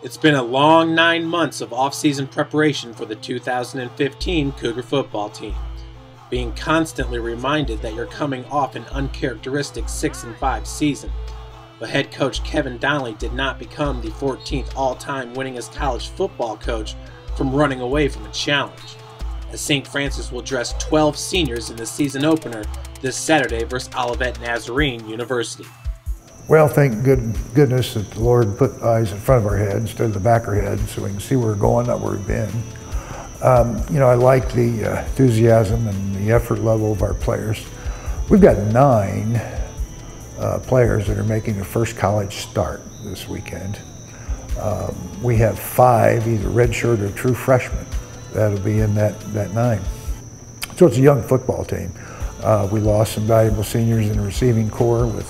It's been a long 9 months of off-season preparation for the 2015 Cougar football team, being constantly reminded that you're coming off an uncharacteristic 6-5 season. But head coach Coach Donley did not become the 14th all-time winningest college football coach from running away from a challenge, as St. Francis will dress 12 seniors in the season opener this Saturday versus Olivet Nazarene University. Well, thank goodness that the Lord put eyes in front of our head instead of the back of our head so we can see where we're going, not where we've been. I like the enthusiasm and the effort level of our players. We've got 9 players that are making their first college start this weekend. We have 5 either redshirt or true freshmen that'll be in that 9. So it's a young football team. We lost some valuable seniors in the receiving corps with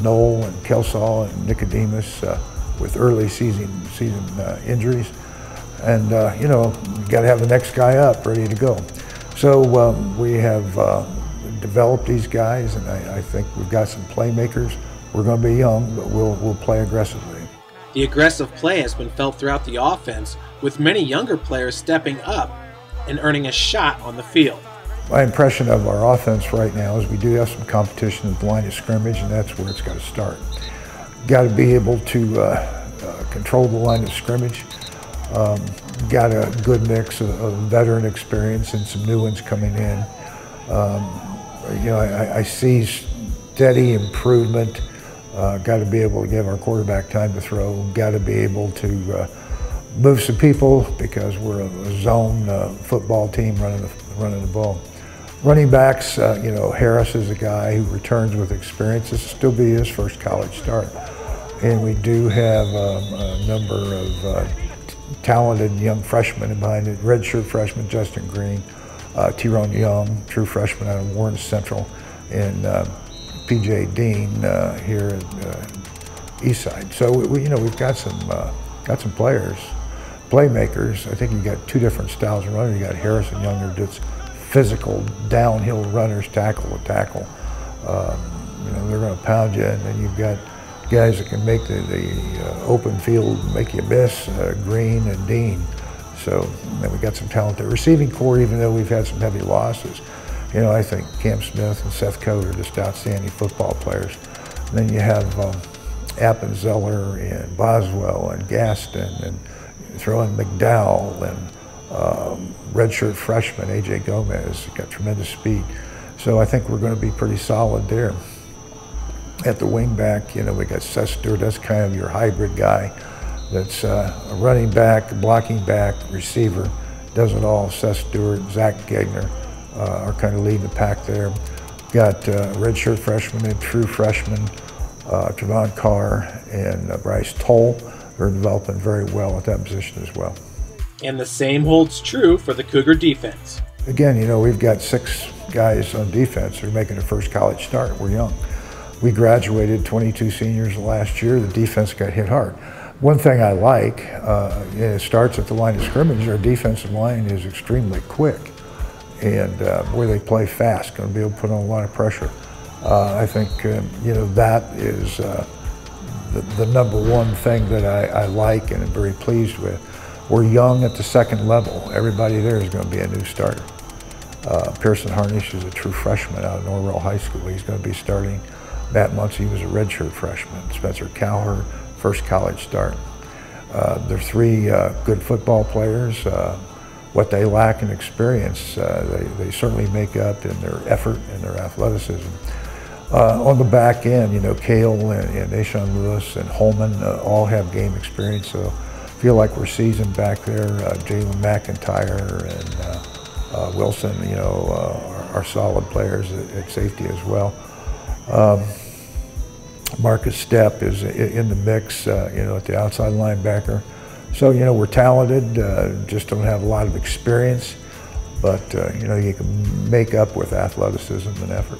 Noel and Cale and Nicodemus with early season injuries. And, you got to have the next guy up ready to go. So we have developed these guys, and I think we've got some playmakers. We're going to be young, but we'll play aggressively. The aggressive play has been felt throughout the offense, with many younger players stepping up and earning a shot on the field. My impression of our offense right now is we do have some competition at the line of scrimmage, and that's where it's got to start. Got to be able to control the line of scrimmage. Got a good mix of veteran experience and some new ones coming in. I see steady improvement. Got to be able to give our quarterback time to throw. Got to be able to move some people because we're a zone football team running the ball. Running backs, Harris is a guy who returns with experience. This will still be his first college start. And we do have a number of talented young freshmen behind it. Redshirt freshman Justin Green, Tyrone Young, true freshman out of Warren Central, and P.J. Dean here at Eastside. So we've got some players, playmakers. I think you got 2 different styles of running. You got Harris and Young, who just physical downhill runners, tackle to tackle. They're going to pound you, and then you've got guys that can make the open field make you miss, Green and Dean. So then we got some talented receiving corps, even though we've had some heavy losses. I think Cam Smith and Sept are just outstanding football players. And then you have Appenzeller and Boswell and Gaston, and throw in McDowell and redshirt freshman A.J. Gomez, got tremendous speed. So I think we're going to be pretty solid there. At the wing back, we got Seth Stewart. That's kind of your hybrid guy. That's a running back, blocking back, receiver. Does it all. Seth Stewart, Zach Gagner are kind of leading the pack there. Got redshirt freshman and true freshman, Trevon Carr and Bryce Toll. They're developing very well at that position as well. And the same holds true for the Cougar defense. Again, we've got 6 guys on defense who are making their first college start. We're young. We graduated 22 seniors last year. The defense got hit hard. One thing I like, it starts at the line of scrimmage. Our defensive line is extremely quick, and where they play fast, going to be able to put on a lot of pressure. I think, that is the number one thing that I like and am very pleased with. We're young at the second level. Everybody there is going to be a new starter. Pearson Harnish is a true freshman out of Norwell High School. He's going to be starting. Matt Muncie was a redshirt freshman. Spencer Cowher, first college start. They're 3 good football players. What they lack in experience, they certainly make up in their effort and their athleticism. On the back end, Cale and Ashawn Lewis and Holman all have game experience, so I feel like we're seasoned back there. Jalen McIntyre and Wilson, are solid players at safety as well. Marcus Stepp is in the mix, at the outside linebacker. So, we're talented, just don't have a lot of experience, but, you can make up with athleticism and effort.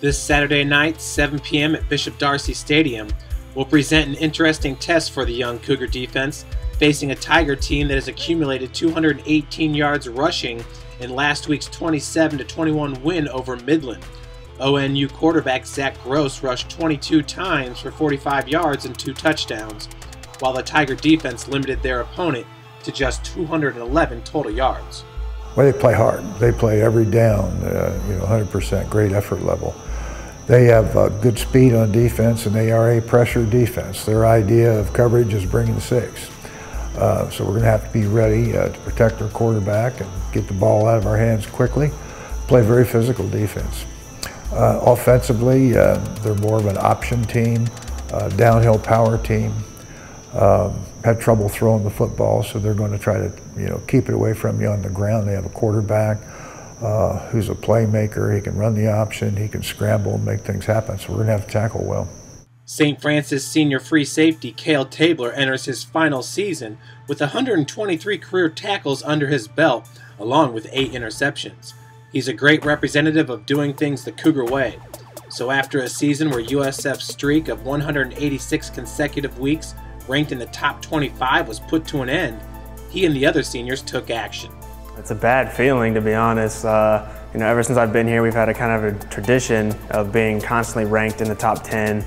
This Saturday night, 7 p.m. at Bishop Darcy Stadium, will present an interesting test for the young Cougar defense, facing a Tiger team that has accumulated 218 yards rushing in last week's 27-21 win over Midland. ONU quarterback Zach Gross rushed 22 times for 45 yards and 2 touchdowns, while the Tiger defense limited their opponent to just 211 total yards. Well, they play hard. They play every down, 100%, great effort level. They have good speed on defense, and they are a pressure defense. Their idea of coverage is bringing the six. So we're going to have to be ready to protect our quarterback and get the ball out of our hands quickly. Play very physical defense. Offensively, they're more of an option team, downhill power team. Had trouble throwing the football, so they're going to try to keep it away from you on the ground. They have a quarterback who's a playmaker. He can run the option, he can scramble and make things happen, so we're going to have to tackle well. St. Francis senior free safety Cale enters his final season with 123 career tackles under his belt, along with 8 interceptions. He's a great representative of doing things the Cougar way. So after a season where USF's streak of 186 consecutive weeks ranked in the top 25 was put to an end, he and the other seniors took action. It's a bad feeling, to be honest. Ever since I've been here, we've had a kind of a tradition of being constantly ranked in the top 10,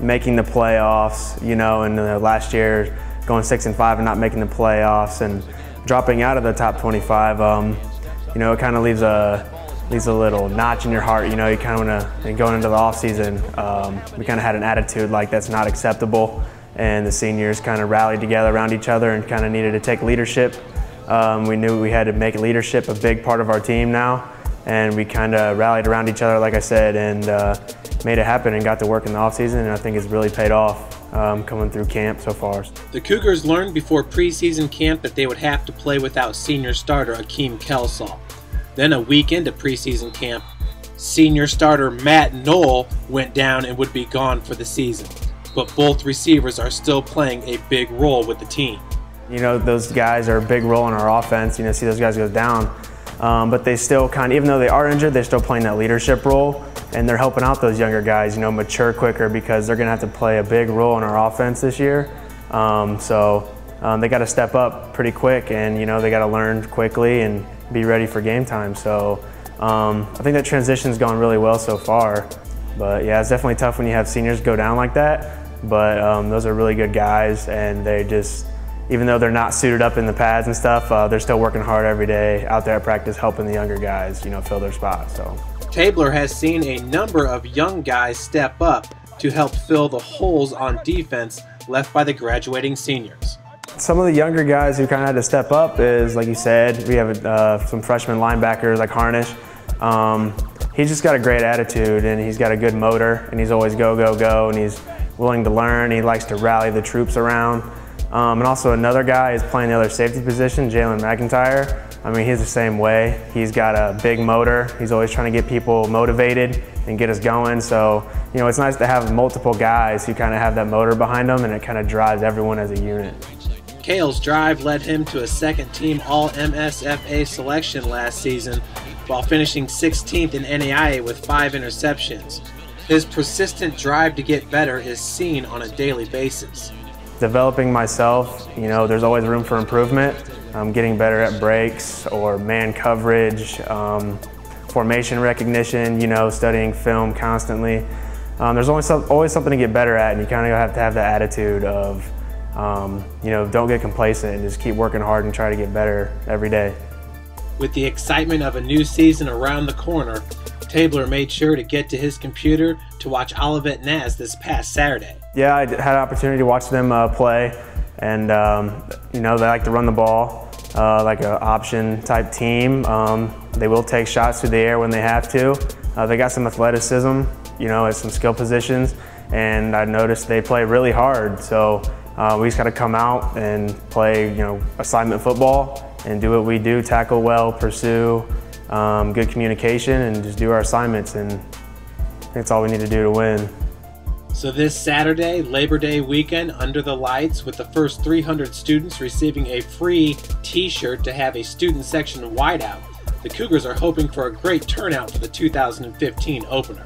making the playoffs, and last year going 6-5 and not making the playoffs and dropping out of the top 25. It kind of leaves a little notch in your heart. You kind of want to, going into the off season, we kind of had an attitude like that's not acceptable, and the seniors kind of rallied together around each other and kind of needed to take leadership. We knew we had to make leadership a big part of our team now, and we kind of rallied around each other, like I said, and made it happen and got to work in the off season, and I think it's really paid off coming through camp so far. The Cougars learned before preseason camp that they would have to play without senior starter Cale. Then a week into preseason camp, senior starter Matt Knoll went down and would be gone for the season. But both receivers are still playing a big role with the team. Those guys are a big role in our offense. See those guys go down. But they still even though they are injured, they're still playing that leadership role. And they're helping out those younger guys, mature quicker, because they're going to have to play a big role in our offense this year. They got to step up pretty quick, and they got to learn quickly and be ready for game time. So I think that transition's gone really well so far. But yeah, it's definitely tough when you have seniors go down like that. But those are really good guys, and they just, even though they're not suited up in the pads and stuff, they're still working hard every day out there at practice, helping the younger guys, fill their spots. So Tabler has seen a number of young guys step up to help fill the holes on defense left by the graduating seniors. Some of the younger guys who kind of had to step up is, like you said, we have some freshman linebackers like Harnish. He's just got a great attitude, and he's got a good motor, and he's always go, go, go, and he's willing to learn. He likes to rally the troops around. And also another guy is playing the other safety position, Jalen McIntyre. He's the same way. He's got a big motor. He's always trying to get people motivated and get us going. So, it's nice to have multiple guys who kind of have that motor behind them, and it kind of drives everyone as a unit. Cale's drive led him to a second-team All-MSFA selection last season, while finishing 16th in NAIA with 5 interceptions. His persistent drive to get better is seen on a daily basis. Developing myself, there's always room for improvement. Getting better at breaks or man coverage, formation recognition, studying film constantly. There's always something to get better at, and you kind of have to have that attitude of, don't get complacent and just keep working hard and try to get better every day. With the excitement of a new season around the corner, Tabler made sure to get to his computer to watch Olivet Naz this past Saturday. Yeah, I had an opportunity to watch them play, and they like to run the ball like an option type team. They will take shots through the air when they have to. They got some athleticism, at some skill positions, and I noticed they play really hard. So we just got to come out and play, assignment football and do what we do: tackle well, pursue, good communication, and just do our assignments. And that's all we need to do to win. So this Saturday, Labor Day weekend, under the lights, with the first 300 students receiving a free t-shirt to have a student section whiteout, the Cougars are hoping for a great turnout for the 2015 opener.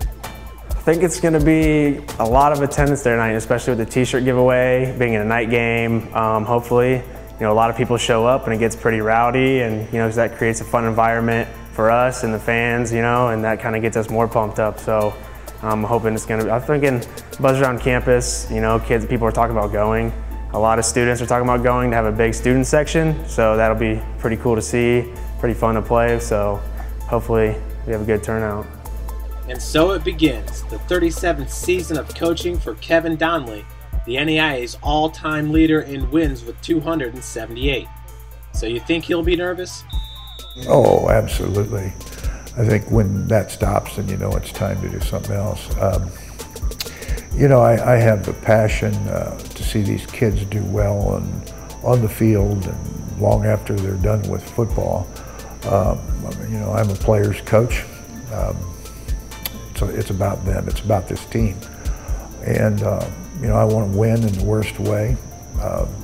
I think it's going to be a lot of attendance there tonight, especially with the t-shirt giveaway, being in a night game. Hopefully, a lot of people show up and it gets pretty rowdy, and that creates a fun environment for us and the fans, and that kind of gets us more pumped up. So I'm hoping it's going to be, I'm thinking buzz around campus, you know, people are talking about going. A lot of students are talking about going to have a big student section, so that'll be pretty cool to see, pretty fun to play, so hopefully we have a good turnout. And so it begins, the 37th season of coaching for Kevin Donley, the NAIA's all-time leader in wins with 278. So you think he'll be nervous? Oh, absolutely. I think when that stops, then you know it's time to do something else. You know, I have the passion to see these kids do well and on the field and long after they're done with football. You know, I'm a player's coach. So it's about them, it's about this team. And, you know, I want to win in the worst way.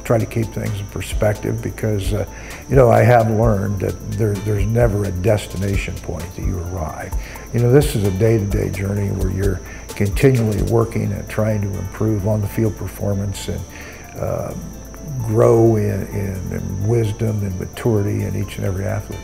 Try to keep things in perspective because, you know, I have learned that there's never a destination point that you arrive. You know, this is a day-to-day journey where you're continually working at trying to improve on the field performance and grow in wisdom and maturity in each and every athlete.